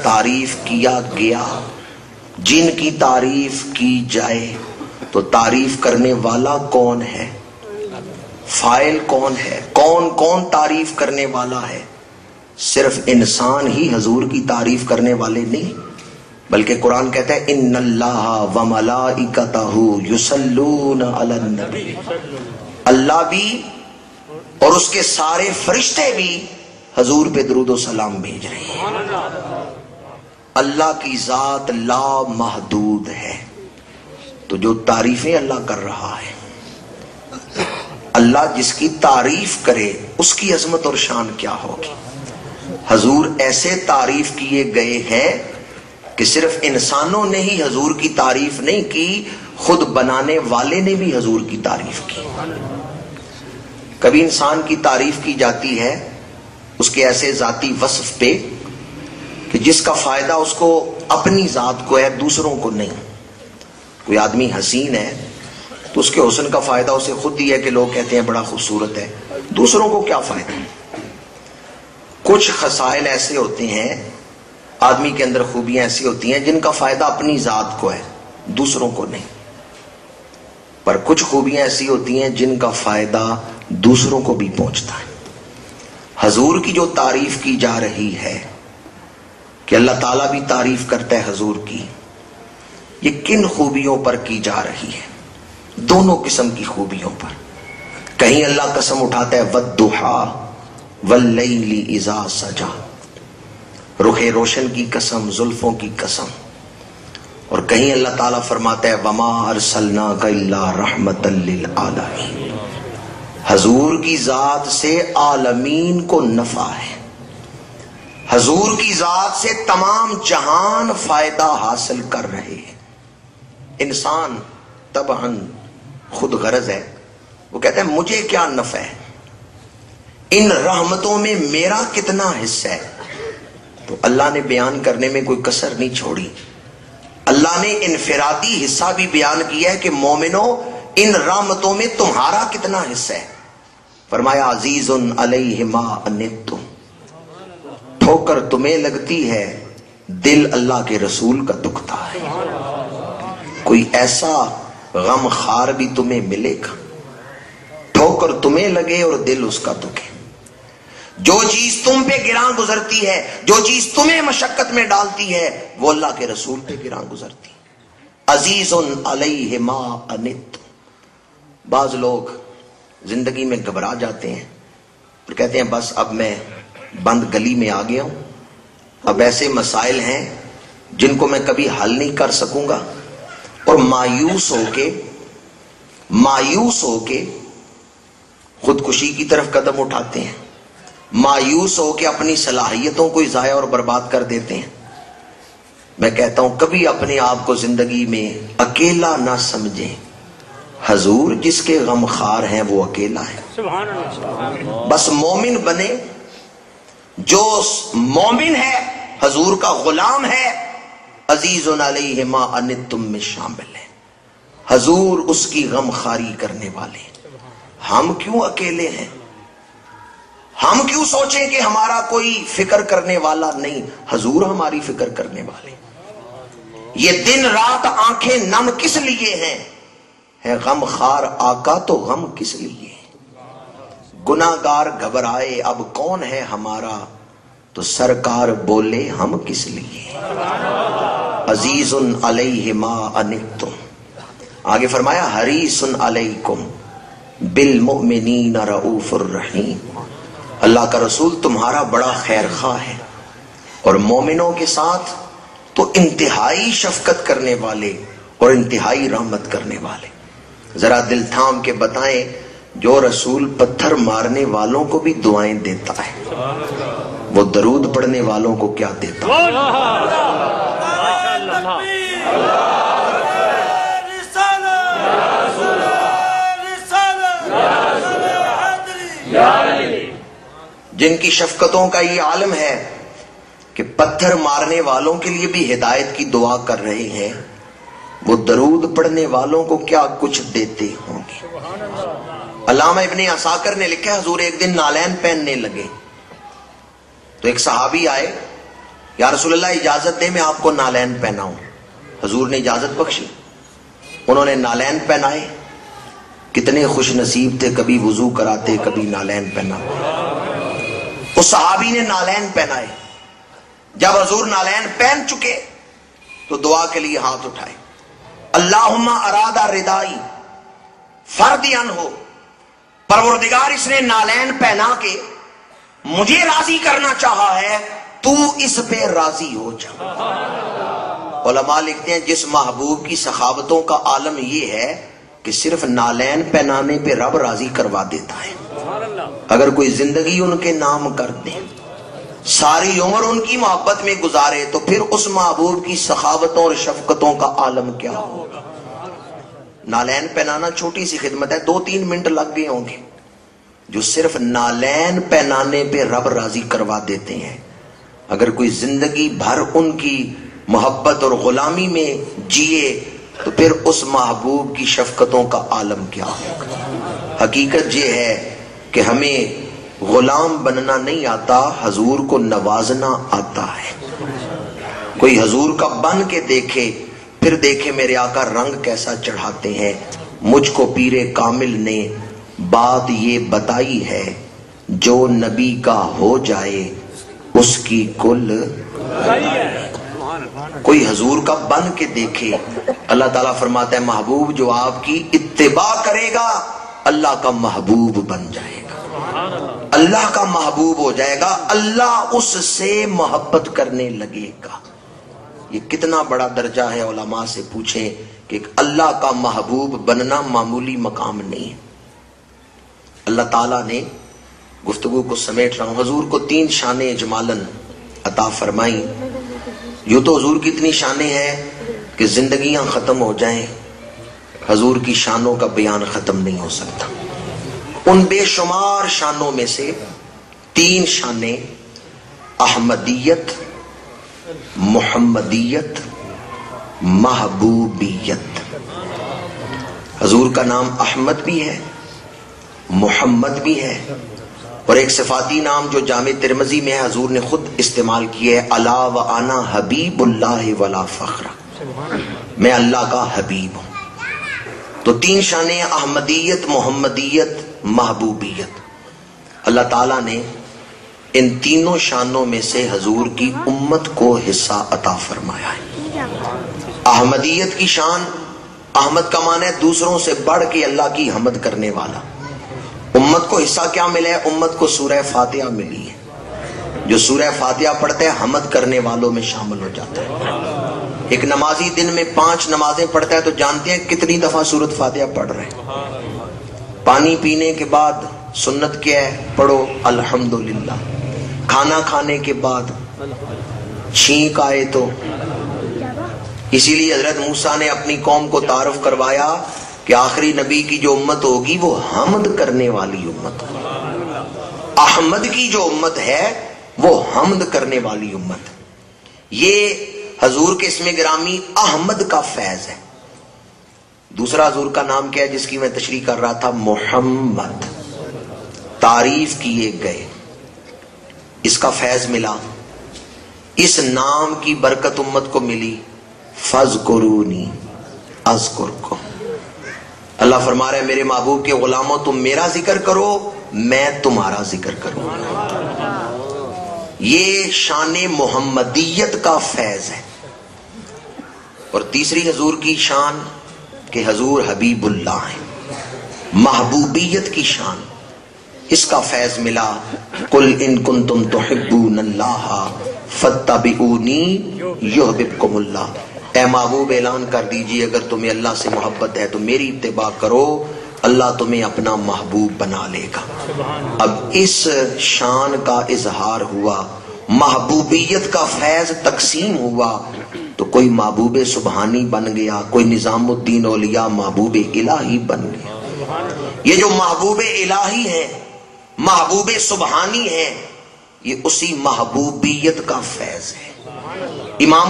تعریف کیا گیا، جن کی تعریف کی جائے تو تعریف کرنے والا کون ہے، فاعل کون ہے، کون کون تعریف کرنے والا ہے؟ صرف انسان ہی حضور کی تعریف کرنے والے نہیں، بلکہ قرآن کہتا ہے ان اللہ وملائکتہ یصلون علی النبی، اللہ بھی اور اس کے سارے فرشتے بھی حضور پہ درود و سلام بھیج رہے ہیں۔ اللہ کی ذات لا محدود ہے، تو جو تعریفیں اللہ کر رہا ہے، اللہ جس کی تعریف کرے اس کی عظمت اور شان کیا ہوگی۔ حضور ایسے تعریف کیے گئے ہیں کہ صرف انسانوں نے ہی حضور کی تعریف نہیں کی، خود بنانے والے نے بھی حضور کی تعریف کی۔ کبھی انسان کی تعریف کی جاتی ہے اس کے ایسے ذاتی وصف پہ کہ جس کا فائدہ اس کو اپنی ذات کو ہے، دوسروں کو نہیں۔ کوئی آدمی حسین ہے تو اس کے حسن کا فائدہ اسے خود ہی ہے کہ لوگ کہتے ہیں بڑا خوبصورت ہے، دوسروں کو کیا فائدہ۔ کچھ خصائل ایسے ہوتے ہیں، آدمی کے اندر خوبیاں ایسی ہوتی ہیں جن کا فائدہ اپنی ذات کو ہے، دوسروں کو نہیں، پر کچھ خوبیاں ایسی ہوتی ہیں جن کا فائدہ دوسروں کو بھی پہنچتا ہے۔ حضور کی جو تعریف کی جا رہی ہے کہ اللہ تعالیٰ بھی تعریف کرتا ہے حضور کی، یہ کن خوبیوں پر کی جا رہی ہے؟ دونوں قسم کی خوبیوں پر۔ کہیں اللہ قسم اٹھاتا ہے والضحیٰ واللیل اذا سجا، رخ روشن کی قسم، زلفوں کی قسم، اور کہیں اللہ تعالیٰ فرماتا ہے وما ارسلناک الا رحمتا للعالمین، حضور کی ذات سے عالمین کو نفع ہے، حضور کی ذات سے تمام جہان فائدہ حاصل کر رہے ہیں۔ انسان طبعاً خود غرض ہے، وہ کہتا ہے مجھے کیا نفع ہے، ان رحمتوں میں میرا کتنا حصہ ہے۔ تو اللہ نے بیان کرنے میں کوئی کسر نہیں چھوڑی، اللہ نے انفرادی حصہ بھی بیان کیا ہے کہ مومنوں ان رحمتوں میں تمہارا کتنا حصہ ہے۔ فرمایا عزیز علیہ ما عنتم، ٹھوکر تمہیں لگتی ہے، دل اللہ کے رسول کا دکھتا ہے۔ کوئی ایسا غم خار بھی تمہیں ملے گا، ٹھوکر تمہیں لگے اور دل اس کا دکھے۔ جو چیز تم پہ گراں گزرتی ہے، جو چیز تمہیں مشقت میں ڈالتی ہے، وہ اللہ کے رسول پہ گراں گزرتی ہے۔ عزیز علیہ ما عنتم۔ بعض لوگ زندگی میں گھبرا جاتے ہیں اور کہتے ہیں بس اب میں بند گلی میں آ گیا ہوں، اب ایسے مسائل ہیں جن کو میں کبھی حل نہیں کر سکوں گا، اور مایوس ہو کے خودکشی کی طرف قدم اٹھاتے ہیں، مایوس ہو کے اپنی صلاحیتوں کو ضائع اور برباد کر دیتے ہیں۔ میں کہتا ہوں کبھی اپنے آپ کو زندگی میں اکیلا نہ سمجھیں، حضور جس کے غم خار ہیں وہ اکیلا ہے۔ بس مومن بنے، جو مومن ہے حضور کا غلام ہے، عزیز علیہ ما عنتم میں شامل ہے، حضور اس کی غم خاری کرنے والے ہیں۔ ہم کیوں اکیلے ہیں؟ ہم کیوں سوچیں کہ ہمارا کوئی فکر کرنے والا نہیں؟ حضور ہماری فکر کرنے والے۔ یہ دن رات آنکھیں نم کس لیے ہیں؟ ہے غم خار آقا تو غم کس لیے؟ گناہگار گھبرائے اب کون ہے ہمارا، تو سرکار بولے ہم کس لیے؟ عزیز علیہ ما عنتم۔ آگے فرمایا حریص علیکم بالمؤمنین رؤوف الرحیم، اللہ کا رسول تمہارا بڑا خیر خواہ ہے اور مومنوں کے ساتھ تو انتہائی شفقت کرنے والے اور انتہائی رحمت کرنے والے۔ ذرا دل تھام کے بتائیں، جو رسول پتھر مارنے والوں کو بھی دعائیں دیتا ہے، وہ درود پڑھنے والوں کو کیا دیتا ہے؟ جن کی شفقتوں کا یہ عالم ہے کہ پتھر مارنے والوں کے لیے بھی ہدایت کی دعا کر رہے ہیں، وہ درود پڑھنے والوں کو کیا کچھ دیتے ہوں گے۔ علامہ ابن عساکر نے لکھا ہے حضور ایک دن نالین پہننے لگے تو ایک صحابی آئے یا رسول اللہ اجازت دے میں آپ کو نالین پہناؤں. حضور نے اجازت بخشی, انہوں نے نالین پہنائے. کتنے خوش نصیب تھے, کبھی وضو کراتے کبھی نالین پہنا. اس صحابی نے نالین پہنائے. جب حضور نالین پہن چکے تو دعا کے لیے ہاتھ اٹھائے. اللہم ارادہ ردائی فردیان ہو, پروردگار اس نے نالین پہنا کے مجھے راضی کرنا چاہا ہے, تو اس پہ راضی ہو جا. علماء لکھتے ہیں جس محبوب کی سخاوتوں کا عالم یہ ہے کہ صرف نالین پہنانے پہ رب راضی کروا دیتا ہے. اگر کوئی زندگی ان کے نام کر دے, ساری عمر ان کی محبت میں گزارے, تو پھر اس محبوب کی سخاوتوں اور شفقتوں کا عالم کیا ہوگا. نالین پہنانا چھوٹی سی خدمت ہے, 2-3 منٹ لگ گئے ہوں گے. جو صرف نالین پہنانے پہ رب راضی کروا دیتے ہیں, اگر کوئی زندگی بھر ان کی محبت اور غلامی میں جیے تو پھر اس محبوب کی شفقتوں کا عالم کیا ہوگا. حقیقت یہ ہے کہ ہمیں غلام بننا نہیں آتا, حضور کو نوازنا آتا ہے. کوئی حضور کا بن کے دیکھے, پھر دیکھے میرے آقا رنگ کیسا چڑھاتے ہیں. مجھ کو پیر کامل نے بات یہ بتائی ہے, جو نبی کا ہو جائے اس کی کل. کوئی حضور کا بن کے دیکھے, اللہ تعالیٰ فرماتا ہے محبوب جو آپ کی اتباع کرے گا اللہ کا محبوب بن جائے گا, اللہ کا محبوب ہو جائے گا, اللہ اس سے محبت کرنے لگے گا. یہ کتنا بڑا درجہ ہے, علماء سے پوچھیں کہ اللہ کا محبوب بننا معمولی مقام نہیں ہے. اللہ تعالیٰ نے, گفتگو کو سمیٹ رہا ہوں, حضور کو 3 شانیں اجمالاً عطا فرمائیں. یوں تو حضور کی اتنی شانیں ہیں کہ زندگیاں ختم ہو جائیں, حضور کی شانوں کا بیان ختم نہیں ہو سکتا. ان بے شمار شانوں میں سے 3 شانیں احمدیت, محمدیت, محبوبیت. حضور کا نام احمد بھی ہے, محمد بھی ہے, اور ایک صفاتی نام جو جامع ترمذی میں ہے حضور نے خود استعمال کیا ہے, الا وانا حبیب اللہ ولا فخر, میں اللہ کا حبیب ہوں. تو 3 شانیں احمدیت, محمدیت, محبوبیت. اللہ تعالیٰ نے ان تینوں شانوں میں سے حضور کی امت کو حصہ عطا فرمایا ہے. احمدیت کی شان, احمد کا معنی ہے دوسروں سے بڑھ کے اللہ کی حمد کرنے والا. امت کو حصہ کیا ملا ہے؟ امت کو سورہ فاتحہ ملی ہے. جو سورہ فاتحہ پڑھتے ہیں حمد کرنے والوں میں شامل ہو جاتا ہے. ایک نمازی دن میں 5 نمازیں پڑھتا ہے تو جانتے ہیں کتنی دفعہ سورۃ فاتحہ پڑھ رہے ہیں. پانی پینے کے بعد سنت کیا ہے؟ پڑھو الحمدللہ. کھانا کھانے کے بعد, چھینک آئے تو. اسی لیے حضرت موسیٰ نے اپنی قوم کو تعارف کروایا کہ آخری نبی کی جو امت ہوگی وہ حمد کرنے والی امت ہوگی. احمد کی جو امت ہے وہ حمد کرنے والی امت. یہ حضور کے اسم گرامی احمد کا فیض ہے. دوسرا حضور کا نام کیا ہے جس کی میں تشریح کر رہا تھا؟ محمد. تعریف کیے گئے, اس کا فیض ملا, اس نام کی برکت امت کو ملی. فَاذْكُرُونِي أَذْكُرْكُمْ. اللہ فرما رہے ہیں میرے محبوب کے غلاموں تم میرا ذکر کرو میں تمہارا ذکر کروں. یہ شان محمدیت کا فیض ہے. اور تیسری حضور کی شان کہ حضور حبیب اللہ ہیں. محبوبیت کی شان, اس کا فیض ملا. قُلْ إِن كُنتُمْ تُحِبُّونَ اللَّهَ فَاتَّبِعُونِي يُحْبِبْكُمُ اللَّهُ. اے محبوب اعلان کر دیجئے اگر تمہیں اللہ سے محبت ہے تو میری اتباع کرو, اللہ تمہیں اپنا محبوب بنا لے گا. اب اس شان کا اظہار ہوا, محبوبیت کا فیض تقسیم ہوا, تو کوئی محبوب سبحانی بن گیا, کوئی نظام الدین اولیاء محبوب الہی بن گیا. یہ جو محبوب الہی ہیں, محبوب سبحانی ہیں, یہ اسی محبوبیت کا فیض ہے. امام